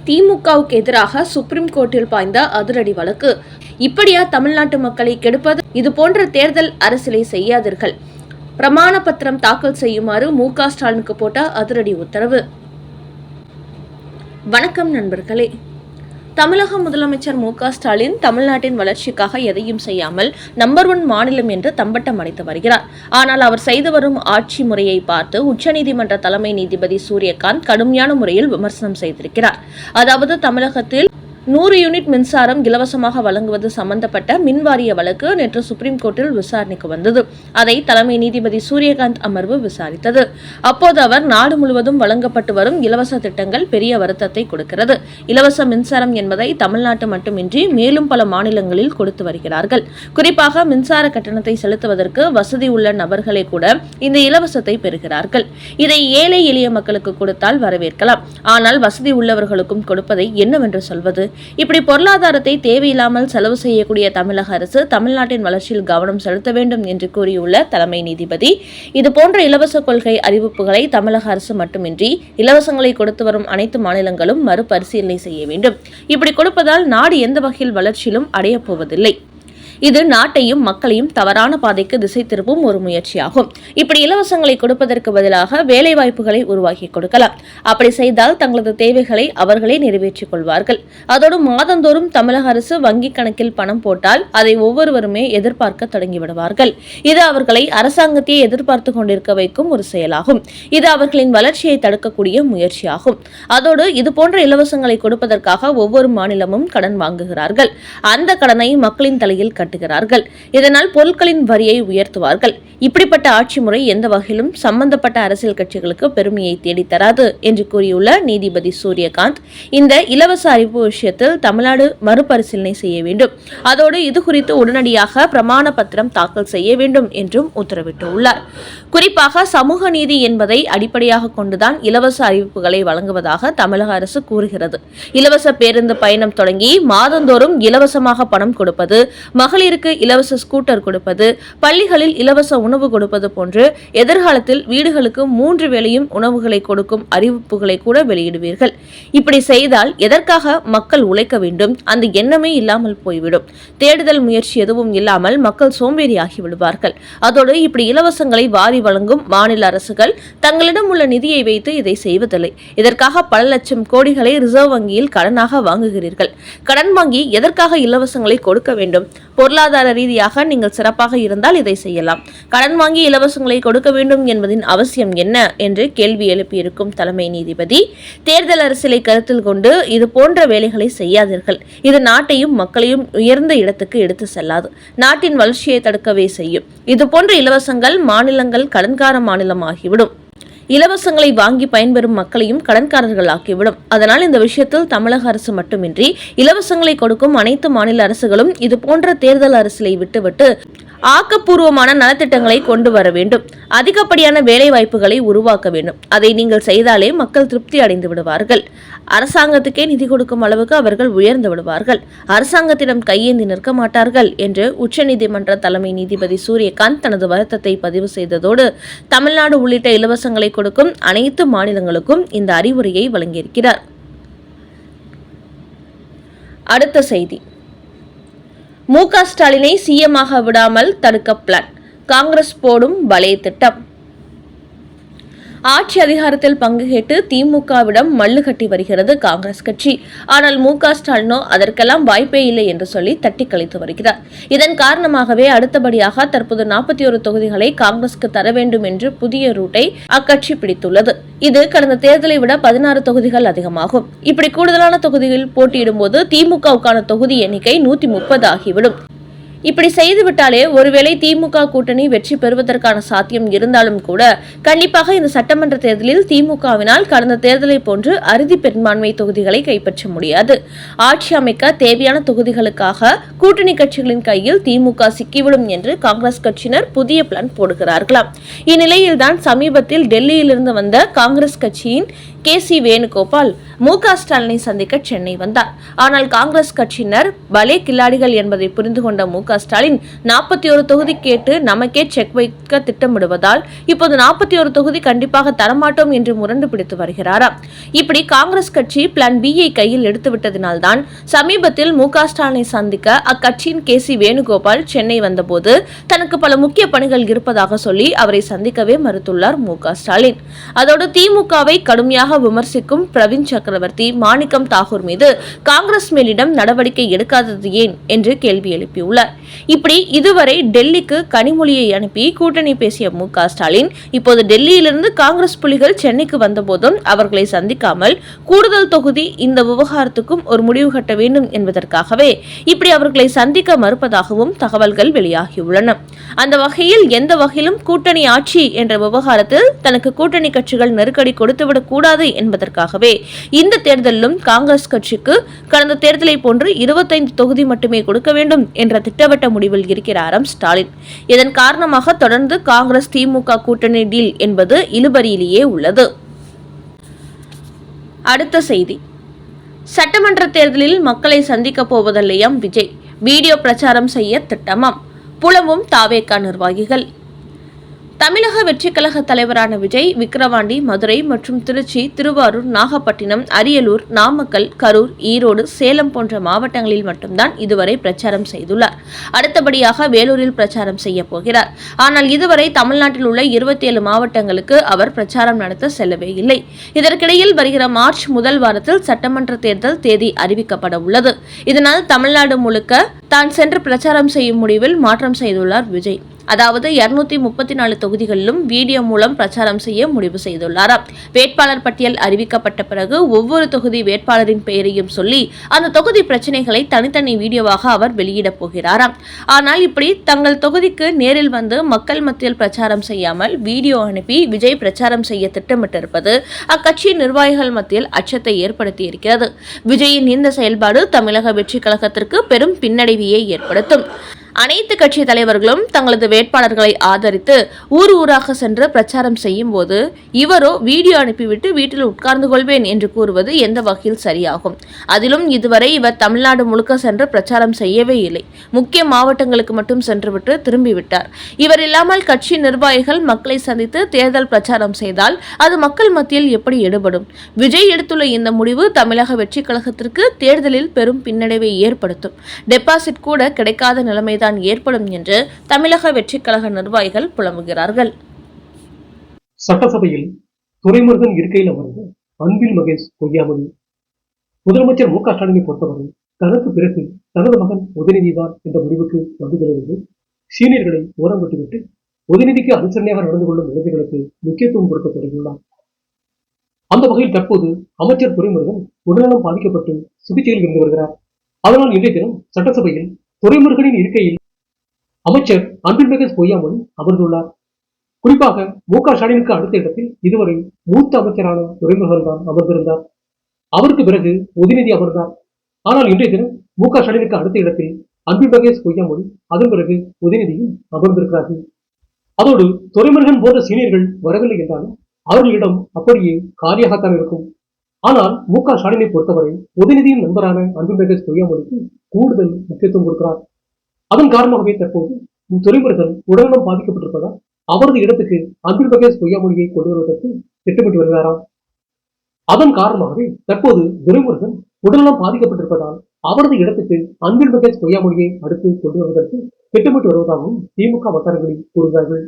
திமுகவுக்கு எதிராக சுப்ரீம் கோர்ட்டில் பாய்ந்த அதிரடி வழக்கு. இப்படியா தமிழ்நாட்டு மக்களை கெடுப்பது? இது போன்ற தேர்தல் அரசியலை செய்யாதீர்கள். பிரமாண பத்திரம் தாக்கல் செய்யுமாறு மு.க. ஸ்டாலினுக்கு போட்ட அதிரடி உத்தரவு. வணக்கம் நண்பர்களே. தமிழக முதலமைச்சர் மு.க. ஸ்டாலின் தமிழ்நாட்டின் வளர்ச்சிக்காக எதையும் செய்யாமல் நம்பர் 1 மாநிலம் என்று தம்பட்டம் அடித்து வருகிறார். ஆனால் அவர் செய்து வரும் ஆட்சி முறையை பார்த்து உச்சநீதிமன்ற தலைமை நீதிபதி சூரியகாந்த் கடுமையான முறையில் விமர்சனம் செய்திருக்கிறார். அதாவது தமிழகத்தில் 100 யூனிட் மின்சாரம் இலவசமாக வழங்குவது சம்பந்தப்பட்ட மின்வாரிய வழக்கு நேற்று சுப்ரீம் கோர்ட்டில் விசாரணைக்கு வந்தது. அதை தலைமை நீதிபதி சூரியகாந்த் அமர்வு விசாரித்தது. அப்போது அவர் நாடு முழுவதும் வழங்கப்பட்டு வரும் இலவச திட்டங்கள் பெரிய வருத்தத்தை கொடுக்கிறது. இலவச மின்சாரம் என்பதை தமிழ்நாட்டு மட்டுமின்றி மேலும் பல மாநிலங்களில் கொடுத்து வருகிறார்கள். குறிப்பாக மின்சார கட்டணத்தை செலுத்துவதற்கு வசதி உள்ள நபர்களே கூட இந்த இலவசத்தை பெறுகிறார்கள். இதை ஏழை எளிய மக்களுக்கு கொடுத்தால் வரவேற்கலாம். ஆனால் வசதி உள்ளவர்களுக்கும் கொடுப்பதை என்னவென்று சொல்வது? இப்படி பொருளாதாரத்தை தேவையில்லாமல் செலவு செய்யக்கூடிய தமிழக அரசு தமிழ்நாட்டின் வளர்ச்சியில் கவனம் செலுத்த வேண்டும் என்று கூறியுள்ள தலைமை நீதிபதி, இதுபோன்ற இலவச கொள்கை அறிவிப்புகளை தமிழக அரசு மட்டுமின்றி இலவசங்களை கொடுத்து வரும் அனைத்து மாநிலங்களும் மறுபரிசீலனை செய்ய வேண்டும். இப்படி கொடுப்பதால் நாடு எந்த வகையில் வளர்ச்சியிலும் அடையப் போவதில்லை. இது நாட்டையும் மக்களையும் தவறான பாதைக்கு திசை திருப்பும் ஒரு முயற்சியாகும். இப்படி இலவசங்களை கொடுப்பதற்கு பதிலாக வேலை வாய்ப்புகளை உருவாக்கி கொடுக்கலாம். அப்படி செய்தால் தங்களது தேவைகளை அவர்களே நிறைவேற்றிக் கொள்வார்கள். அதோடு மாதந்தோறும் தமிழக அரசு வங்கிக் கணக்கில் பணம் போட்டால் அதை ஒவ்வொருவருமே எதிர்பார்க்க தொடங்கிவிடுவார்கள். இது அவர்களை அரசாங்கத்தையே எதிர்பார்த்து கொண்டிருக்க வைக்கும் ஒரு செயலாகும். இது அவர்களின் வளர்ச்சியை தடுக்கக்கூடிய முயற்சியாகும். அதோடு இதுபோன்ற இலவசங்களை கொடுப்பதற்காக ஒவ்வொரு மாநிலமும் கடன் வாங்குகிறார்கள். அந்த கடனை மக்களின் தலையில் கட்டுகிறார்கள். இதனால் பொருட்களின் வரியை உயர்த்துவார்கள். இப்படிப்பட்ட ஆட்சி முறை எந்த வகையிலும் சம்பந்தப்பட்ட அரசியல் கட்சிகளுக்கு பெருமையை தேடித்தராது என்று கூறியுள்ள நீதிபதி சூரியகாந்த், இந்த இலவச அறிவிப்பு விஷயத்தில் தமிழ்நாடு மறுபரிசீலனை செய்ய வேண்டும். அதோடு இது குறித்து உடனடியாக பிரமாண பத்திரம் தாக்கல் செய்ய வேண்டும் என்றும் உத்தரவிட்டுள்ளார். குறிப்பாக சமூக நீதி என்பதை அடிப்படையாக கொண்டுதான் இலவச அறிவிப்புகளை வழங்குவதாக தமிழக அரசு கூறுகிறது. இலவச பேருந்து பயணம் தொடங்கி மாதந்தோறும் இலவசமாக பணம் கொடுப்பது, மகளிருக்கு இலவச ஸ்கூட்டர் கொடுப்பது, பள்ளிகளில் இலவச உணவு கொடுப்பது போன்று எதிர்காலத்தில் வீடுகளுக்கு 3 வேளையும் உணவுகளை கொடுக்கும் அறிவிப்புகளை கூட வெளியிடுவீர்கள். இப்படி செய்தால் எதற்காக மக்கள் உழைக்க வேண்டும்? அந்த எண்ணமே இல்லாமல் போய்விடும். தேடுதல் முயற்சி எதுவும் இல்லாமல் மக்கள் சோம்பேறியாகி விடுவார்கள். அதோடு இப்படி இலவசங்களை வாரி வழங்கும் மாநில அரசுகள் தங்களிடம் உள்ள நிதியை வைத்து இதை செய்வதில்லை. இதற்காக பல லட்சம் கோடிகளை ரிசர்வ் வங்கியில் கடனாக வாங்குகிறீர்கள். கடன் வாங்கி எதற்காக இலவசங்களை கொடுக்க வேண்டும்? பொருளாதார ரீதியாக நீங்கள் சிறப்பாக இருந்தால் இதை செய்யலாம். கடன் வாங்கி இலவசங்களை கொடுக்க வேண்டும் என்பதின் அவசியம் என்ன என்று கேள்வி எழுப்பியிருக்கும் தலைமை நீதிபதி, தேர்தல் அரசியலை கருத்தில் கொண்டு இது போன்ற வேலைகளை செய்யாதீர்கள். இது நாட்டையும் மக்களையும் உயர்ந்த இடத்துக்கு எடுத்து செல்லாது. நாட்டின் வளர்ச்சியை தடுக்கவே செய்யும். இது போன்ற இலவசங்கள் மாநிலங்கள் கடன்கார மாநிலம் ஆகிவிடும். இலவசங்களை வாங்கி பயன்பெறும் மக்களையும் கடன்காரர்கள் ஆக்கிவிடும். அதனால் இந்த விஷயத்தில் தமிழக அரசு மட்டுமின்றி இலவசங்களை கொடுக்கும் அனைத்து மாநில அரசுகளும் இது போன்ற தேர்தல் அரசியலை விட்டுவிட்டு ஆக்கப்பூர்வமான நலத்திட்டங்களை கொண்டு வர வேண்டும். அதிகப்படியான வேலை வாய்ப்புகளை உருவாக்க வேண்டும். அதை நீங்கள் செய்தாலே மக்கள் திருப்தி அடைந்து விடுவார்கள். அரசாங்கத்துக்கே நிதி கொடுக்கும் அளவுக்கு அவர்கள் உயர்ந்து விடுவார்கள். அரசாங்கத்திடம் கையேந்தி நிற்க மாட்டார்கள் என்று உச்சநீதிமன்ற தலைமை நீதிபதி சூரியகாந்த் தனது வருத்தத்தை பதிவு செய்ததோடு தமிழ்நாடு உள்ளிட்ட இலவசங்களை கொடுக்கும் அனைத்து மாநிலங்களுக்கும் இந்த அறிவுரையை வழங்கியிருக்கிறார். அடுத்த செய்தி. மு.க. ஸ்டாலினை சிஎம்-ஆக விடாமல் தடுக்க பிளான். காங்கிரஸ் போடும் பலே திட்டம். ஆட்சி அதிகாரத்தில் பங்கு கேட்டு திமுகவிடம் மல்லு கட்டி வருகிறது காங்கிரஸ் கட்சி. ஆனால் மு.க. ஸ்டாலினோ அதற்கெல்லாம் வாய்ப்பே இல்லை என்று சொல்லி தட்டி கழித்து வருகிறார். இதன் காரணமாகவே அடுத்தபடியாக தற்போது 41 தொகுதிகளை காங்கிரசுக்கு தர வேண்டும் என்று புதிய ரூட்டை அக்கட்சி பிடித்துள்ளது. இது கடந்த தேர்தலை விட 16 தொகுதிகள் அதிகமாகும். இப்படி கூடுதலான தொகுதிகளில் போட்டியிடும் போது திமுகவுக்கான தொகுதி எண்ணிக்கை 130 ஆகிவிடும். இப்படி செய்துவிட்டாலே ஒருவேளை திமுக கூட்டணி வெற்றி பெறுவதற்கான சாத்தியம் இருந்தாலும் கூட கண்டிப்பாக இந்த சட்டமன்ற தேர்தலில் திமுகவினால் கடந்த தேர்தலை போன்று அறுதி பெரும்பான்மை தொகுதிகளை கைப்பற்ற முடியாது. ஆட்சி அமைக்க தேவையான தொகுதிகளுக்காக கூட்டணி கட்சிகளின் கையில் திமுக சிக்கிவிடும் என்று காங்கிரஸ் கட்சியினர் புதிய பிளான் போடுகிறார்களாம். இந்நிலையில்தான் சமீபத்தில் டெல்லியிலிருந்து வந்த காங்கிரஸ் கட்சியின் KC வேணுகோபால் MK ஸ்டாலினை சந்திக்க சென்னை வந்தார். ஆனால் காங்கிரஸ் கட்சியினர் பலே கில்லாடிகள் என்பதை புரிந்து கொண்ட MK ஸ்டாலின் 41 தொகுதி கேட்டு நமக்கே செக் வைக்க திட்டமிடுவதால் இப்போது 41 தொகுதி கண்டிப்பாக தரமாட்டோம் என்று முரண்டு பிடித்து வருகிறாராம். இப்படி காங்கிரஸ் கட்சி பிளான் B ஐ கையில் எடுத்துவிட்டதினால்தான் சமீபத்தில் MK ஸ்டாலினை சந்திக்க அக்கட்சியின் KC வேணுகோபால் சென்னை வந்தபோது தனக்கு பல முக்கிய பணிகள் இருப்பதாக சொல்லி அவரை சந்திக்கவே மறுத்துள்ளார் MK ஸ்டாலின். அதோடு திமுகவை கடுமையாக விமர்சிக்கும் பிரவீன் சக்கரவர்த்தி, மாணிக்கம் தாகூர் மீது காங்கிரஸ் மேலிடம் நடவடிக்கை எடுக்காதது ஏன் என்று கேள்வி எழுப்பியுள்ளார். இப்படி இதுவரை டெல்லிக்கு கனிமொழியை அனுப்பி கூட்டணி பேசிய MK ஸ்டாலின் இப்போது டெல்லியிலிருந்து காங்கிரஸ் புலிகள் சென்னைக்கு வந்தபோதும் அவர்களை சந்திக்காமல் கூடுதல் தொகுதி இந்த விவகாரத்துக்கும் ஒரு முடிவு கட்ட வேண்டும் என்பதற்காகவே இப்படி அவர்களை சந்திக்க மறுப்பதாகவும் தகவல்கள் வெளியாகியுள்ளன. அந்த வகையில் எந்த வகையிலும் கூட்டணி ஆட்சி என்ற விவகாரத்தில் தனக்கு கூட்டணி கட்சிகள் நெருக்கடி கொடுத்துவிடக் கூடாது என்பதற்காகவே இந்த தேர்தலிலும் காங்கிரஸ் கட்சிக்கு கடந்த தேர்தலை போன்று 25 தொகுதி மட்டுமே கொடுக்க வேண்டும் என்ற திட்டவட்ட முடிவில் இருக்கிறாராம் ஸ்டாலின். இதன் காரணமாக தொடர்ந்து காங்கிரஸ் திமுக கூட்டணி டீல் என்பது இழுபறியிலேயே உள்ளது. அடுத்த செய்தி, சட்டமன்ற தேர்தலில் மக்களை சந்திக்கப் போவதில்லையாம் விஜய், வீடியோ பிரச்சாரம் செய்ய திட்டமாம், புலம்பும் தாவேகா நிர்வாகிகள். தமிழக வெற்றி கழக தலைவரான விஜய் விக்கிரவாண்டி, மதுரை மற்றும் திருச்சி, திருவாரூர், நாகப்பட்டினம், அரியலூர், நாமக்கல், கரூர், ஈரோடு, சேலம் போன்ற மாவட்டங்களில் மட்டும்தான் இதுவரை பிரச்சாரம் செய்துள்ளார். அடுத்தபடியாக வேலூரில் பிரச்சாரம் செய்ய போகிறார். ஆனால் இதுவரை தமிழ்நாட்டில் உள்ள 27 மாவட்டங்களுக்கு அவர் பிரச்சாரம் நடத்த செல்லவே இல்லை. இதற்கிடையில் வருகிற மார்ச் முதல் வாரத்தில் சட்டமன்ற தேர்தல் தேதி அறிவிக்கப்பட உள்ளது. இதனால் தமிழ்நாடு முழுக்க தான் சென்று பிரச்சாரம் செய்யும் முடிவில் மாற்றம் செய்துள்ளார் விஜய். அதாவது 234 தொகுதிகளிலும் வீடியோ மூலம் பிரச்சாரம் செய்ய முடிவு செய்துள்ளாராம். வேட்பாளர் பட்டியல் அறிவிக்கப்பட்ட பிறகு ஒவ்வொரு தொகுதி வேட்பாளரின் பெயரையும் சொல்லி அந்த தொகுதி பிரச்சனைகளை தனித்தனி வீடியோவாக அவர் வெளியிடப் போகிறாராம். ஆனால் இப்படி தங்கள் தொகுதிக்கு நேரில் வந்து மக்கள் மத்தியில் பிரச்சாரம் செய்யாமல் வீடியோ அனுப்பி விஜய் பிரச்சாரம் செய்ய திட்டமிட்டிருப்பது அக்கட்சியின் நிர்வாகிகள் மத்தியில் அச்சத்தை ஏற்படுத்தியிருக்கிறது. விஜயின் இந்த செயல்பாடு தமிழக வெற்றி கழகத்திற்கு பெரும் பின்னடைவையை ஏற்படுத்தும். அனைத்து கட்சி தலைவர்களும் தங்களது வேட்பாளர்களை ஆதரித்து ஊர் ஊராக சென்று பிரச்சாரம் செய்யும் போது இவரோ வீடியோ அனுப்பிவிட்டு வீட்டில் உட்கார்ந்து கொள்வேன் என்று கூறுவது எந்த வகையில் சரியாகும்? அதிலும் இதுவரை இவர் தமிழ்நாடு முழுக்க சென்று பிரச்சாரம் செய்யவே இல்லை. முக்கிய மாவட்டங்களுக்கு மட்டும் சென்றுவிட்டு திரும்பிவிட்டார். இவர் இல்லாமல் கட்சி நிர்வாகிகள் மக்களை சந்தித்து தேர்தல் பிரச்சாரம் செய்தால் அது மக்கள் மத்தியில் எப்படி எடுபடும்? விஜய் எடுத்துள்ள இந்த முடிவு தமிழக வெற்றி கழகத்திற்கு தேர்தலில் பெரும் பின்னடைவை ஏற்படுத்தும். டெபாசிட் கூட கிடைக்காத நிலைமைதான் ஏற்படும் என்று தமிழக வெற்றி கழக நிர்வாகிகள் புலம்புகிறார்கள். சட்டசபையில் துரைமுருகன் இருக்கையில் அமர்ந்து அன்பில் மகேஷ் பொய்யாமொழி. முதலமைச்சர் MK ஸ்டாலினை பொறுத்தவரை தனக்கு பிறகு தனது மகன் உதயநிதிதான் என்ற முடிவுக்கு வந்துள்ளது. சீனியர்களை ஓரம் விட்டுவிட்டு உதயநிதிக்கு அனுசரணையாக நடந்து கொள்ளும் இளைஞர்களுக்கு முக்கியத்துவம் கொடுக்க தொடங்கியுள்ளார். அந்த வகையில் தற்போது அமைச்சர் துரைமுருகன் உடல்நலம் பாதிக்கப்பட்டு சிகிச்சையில் இருந்து வருகிறார். அதனால் இன்றைய தினம் சட்டசபையில் துரைமுருகனின் இருக்கையில் அமைச்சர் அன்பில் மகேஷ் பொய்யாமொழி அமர்ந்துள்ளார். குறிப்பாக MK ஸ்டாலினுக்கு அடுத்த இடத்தில் இதுவரை மூத்த அமைச்சரான துரைமுருகன் தான் அமர்ந்திருந்தார். அவருக்கு பிறகு உதயநிதி அமர்ந்தார். ஆனால் இன்றைய தினம் MK ஸ்டாலினுக்கு அடுத்த இடத்தில் அன்பில் மகேஷ் பொய்யாமொழி, அதன் பிறகு உதயநிதியும் அமர்ந்திருக்கிறார்கள். அதோடு துரைமுருகன் போன்ற சீனியர்கள் வரவில்லை என்றாலும் அவர்களிடம் அப்படியே காலியாகத்தான் இருக்கும். ஆனால் MK ஸ்டாலினை பொறுத்தவரை உதயநிதியின் நண்பரான அன்பில் மகேஷ் பொய்யாமொழிக்கு கூடுதல் முக்கியத்துவம் கொடுக்கிறார். அதன் காரணமாகவே தற்போது துரைமுருகன் உடல்நலம் பாதிக்கப்பட்டிருப்பதால் அவரது இடத்துக்கு அன்பில் மகேஷ் பொய்யாமொழியை கொண்டு வருவதற்கு திட்டமிட்டு வருகிறாராம். அதன் காரணமாகவே தற்போது துரைமுருகன் உடல்நலம் பாதிக்கப்பட்டிருப்பதால் அவரது இடத்துக்கு அன்பில் மகேஷ் பொய்யாமொழியை அடுத்து கொண்டு வருவதற்கு திட்டமிட்டு வருவதாகவும் திமுக வட்டாரங்களில் கூறுகிறார்கள்.